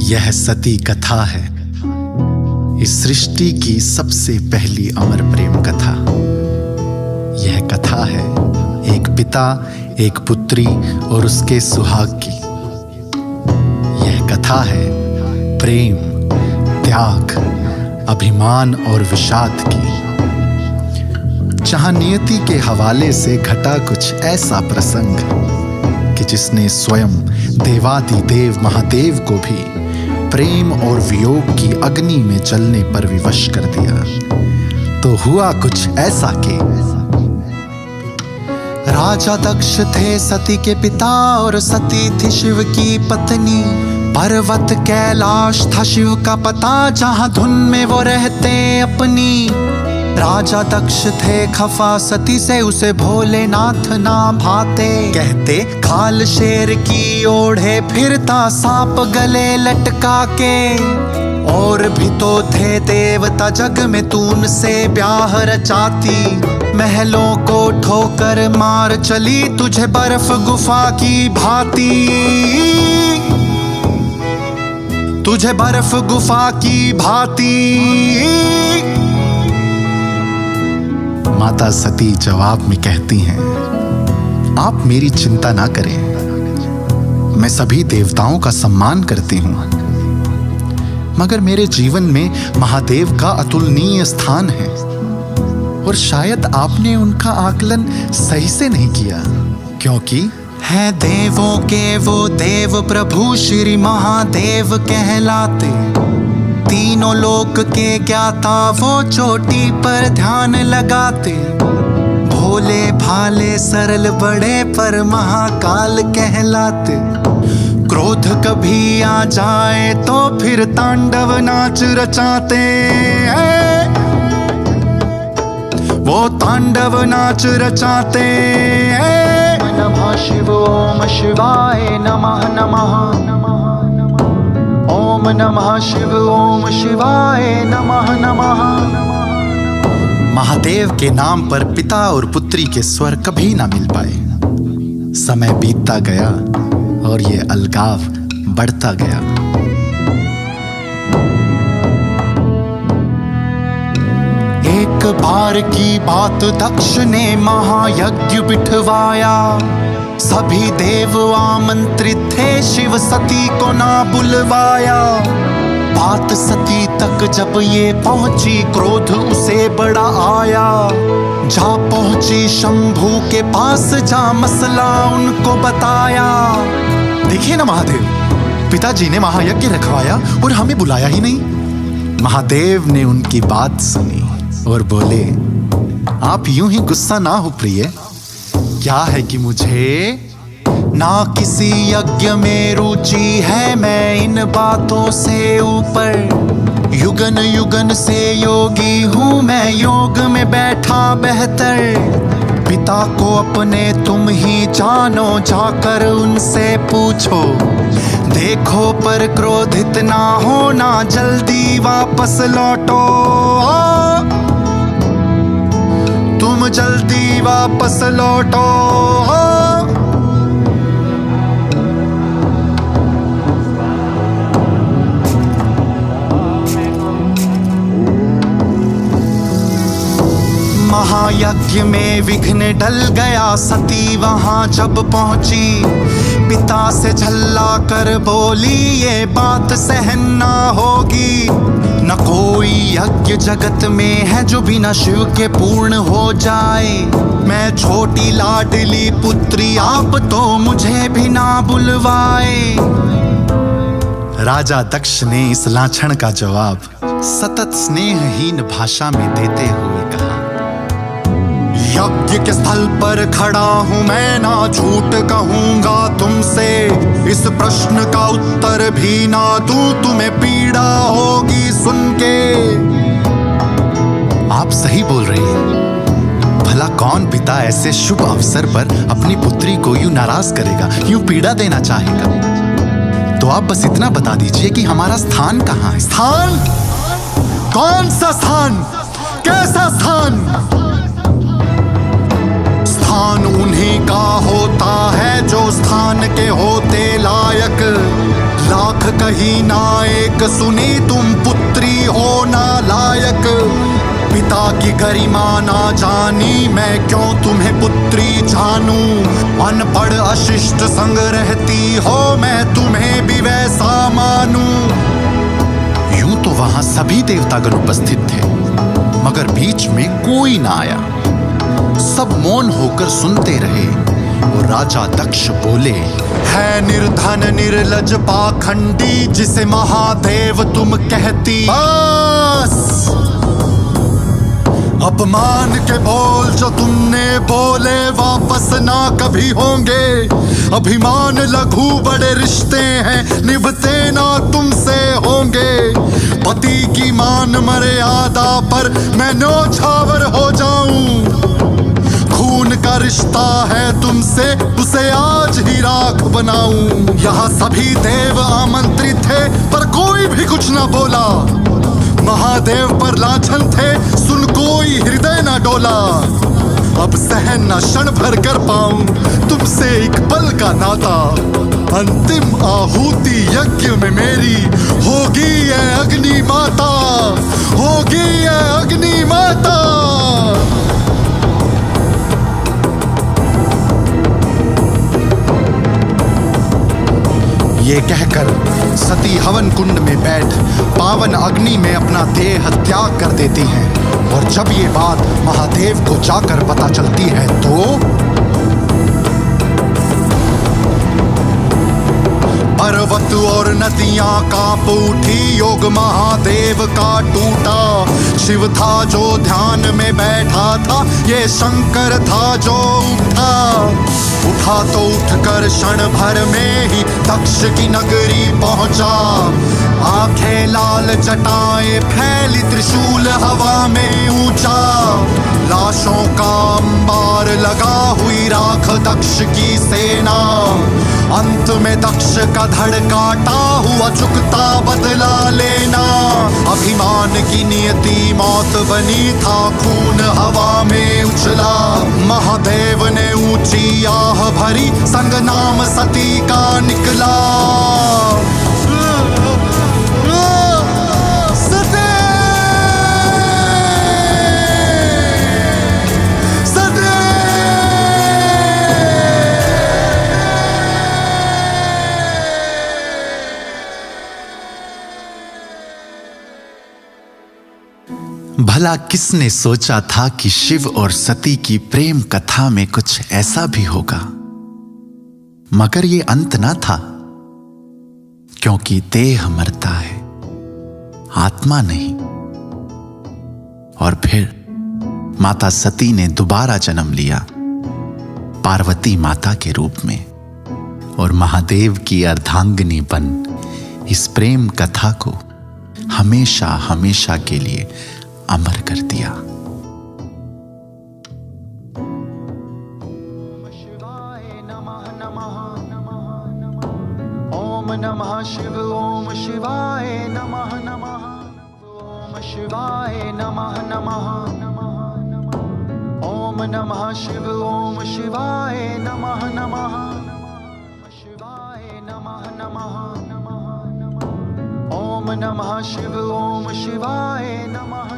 यह सती कथा है, इस सृष्टि की सबसे पहली अमर प्रेम कथा। यह कथा है एक पिता, एक पुत्री और उसके सुहाग की। यह कथा है प्रेम, त्याग, अभिमान और विषाद की, जहां नियति के हवाले से घटा कुछ ऐसा प्रसंग कि जिसने स्वयं देवादिदेव महादेव को भी प्रेम और वियोग की अग्नि में जलने पर विवश कर दिया। तो हुआ कुछ ऐसा कि राजा दक्ष थे सती के पिता और सती थी शिव की पत्नी। पर्वत कैलाश था शिव का पता, जहां धुन में वो रहते अपनी। राजा दक्ष थे खफा सती से, उसे भोलेनाथ ना भाते। कहते खाल शेर की ओढ़े फिरता, सांप गले लटका के। और भी तो थे देवता जग में, तून से ब्याह रचाती। महलों को ठोकर मार चली, तुझे बर्फ गुफा की भांति। तुझे बर्फ गुफा की भांति। माता सती जवाब में कहती हैं, आप मेरी चिंता ना करें, मैं सभी देवताओं का सम्मान करती हूं, मगर मेरे जीवन में महादेव का अतुलनीय स्थान है और शायद आपने उनका आकलन सही से नहीं किया, क्योंकि है देवों के वो देव प्रभु श्री महादेव कहलाते। तीनों लोक के ज्ञाता वो चोटी पर ध्यान लगाते। भोले भाले सरल बड़े पर महाकाल कहलाते। क्रोध कभी आ जाए तो फिर तांडव नाच रचाते। वो तांडव नाच रचाते। नमः शिव ओम शिवाय नमः नमः। ओम नमः शिव ओम शिवाय नमः नमः। महादेव के नाम पर पिता और पुत्री के स्वर कभी ना मिल पाए। समय बीतता गया और ये अलगाव बढ़ता गया। एक बार की बात, दक्ष ने महायज्ञ बिठवाया। सभी देव आमंत्रित थे, शिव सती को ना बुलवाया। बात सती तक जब ये पहुंची, क्रोध उसे बड़ा आया। जा पहुंची शंभू के पास, जा मसला उनको बताया। देखिए ना महादेव, पिताजी ने महायज्ञ रखवाया और हमें बुलाया ही नहीं। महादेव ने उनकी बात सुनी और बोले, आप यूं ही गुस्सा ना हो प्रिय। क्या है कि मुझे ना किसी यज्ञ में रुचि है, मैं इन बातों से ऊपर। युगन युगन से योगी हूँ मैं, योग में बैठा बेहतर। पिता को अपने तुम ही जानो, जाकर उनसे पूछो। देखो पर क्रोधित ना होना, जल्दी वापस लौटो। तुम जल्दी वापस लौटो। महायज्ञ में विघ्न डल गया, सती वहां जब पहुंची। पिता से झल्ला कर बोली, ये बात सहन ना होगी। न कोई यज्ञ जगत में है जो बिना शिव के पूर्ण हो जाए। मैं छोटी लाडली पुत्री, आप तो मुझे भी ना बुलवाए। राजा दक्ष ने इस लाछन का जवाब सतत स्नेहहीन भाषा में देते हुए कहा, यज्ञ के स्थल पर खड़ा हूं मैं, ना झूठ कहूंगा तुमसे। इस प्रश्न का उत्तर भी ना दूं, तुम्हें पीड़ा होगी सुन के। आप सही बोल रही हैं। भला कौन पिता ऐसे शुभ अवसर पर अपनी पुत्री को यूं नाराज करेगा, यूं पीड़ा देना चाहेगा। तो आप बस इतना बता दीजिए कि हमारा स्थान कहाँ है। स्थान? कौन सा स्थान? कैसा स्थान? स्थान उन्हीं का होता है जो स्थान के होते लायक। लाख कही नायक, सुनी तुम पुत्री हो नालायक। पिता की गरिमा ना जानी, मैं क्यों तुम्हें पुत्री जानूं। अनपढ़ अशिष्ट संग रहती हो, मैं तुम्हें भी वैसा मानूं। यूं तो वहां सभी देवतागण उपस्थित थे, मगर बीच में कोई ना आया। सब मौन होकर सुनते रहे और राजा दक्ष बोले, है निर्धन निर्लज पाखंडी, जिसे महादेव तुम कहती। बस अपमान के बोल जो तुमने बोले वापस ना कभी होंगे। अभिमान लघु बड़े रिश्ते हैं, निभते ना तुमसे होंगे। पति की मान मर्यादा पर मैं न्योछावर हो जाऊं। खून का रिश्ता है तुमसे, उसे आज ही राख बनाऊं। यहाँ सभी देव आमंत्रित थे, पर कोई भी कुछ ना बोला। महादेव पर लाछन थे, सुन कोई हृदय ना डोला। अब सहन न क्षण भर कर पाऊं तुमसे एक पल का नाता। अंतिम आहुति यज्ञ में मेरी होगी ये अग्नि माता, होगी ये अग्नि माता। ये कहकर सती हवन कुंड में बैठ पावन अग्नि में अपना देह त्याग कर देती हैं। और जब ये बात महादेव को जाकर पता चलती है तो पर्वत और नदियां कांप उठी, योग महादेव का टूटा। शिव था जो ध्यान में बैठा था, ये शंकर था जो उठा तो उठकर क्षण भर में ही दक्ष की नगरी पहुंचा। आंखें लाल जटाएं फैली, त्रिशूल हवा में ऊंचा। लाशों का अंबार लगा, हुई राख दक्ष की सेना। अंत में दक्ष का धड़ काटा हुआ, चुकता बदला लेना। अभिमान की नियति मौत बनी, था खून हवा में उछला। महादेव ने ऊंची आह भरी, संग नाम सती का निकला। भला किसने सोचा था कि शिव और सती की प्रेम कथा में कुछ ऐसा भी होगा। मगर ये अंत ना था, क्योंकि देह मरता है, आत्मा नहीं। और फिर माता सती ने दोबारा जन्म लिया, पार्वती माता के रूप में, और महादेव की अर्धांगिनी बन इस प्रेम कथा को हमेशा हमेशा के लिए अमर कर दिया। ओम नमः शिव ओम शिवाय नमः नमः। ओम शिवाय नमः नमः। ओम नमः शिव ओम शिवाय नमः नमः। शिवाय नमः नमः। ओम नमः शिव ओम शिवाय नमः।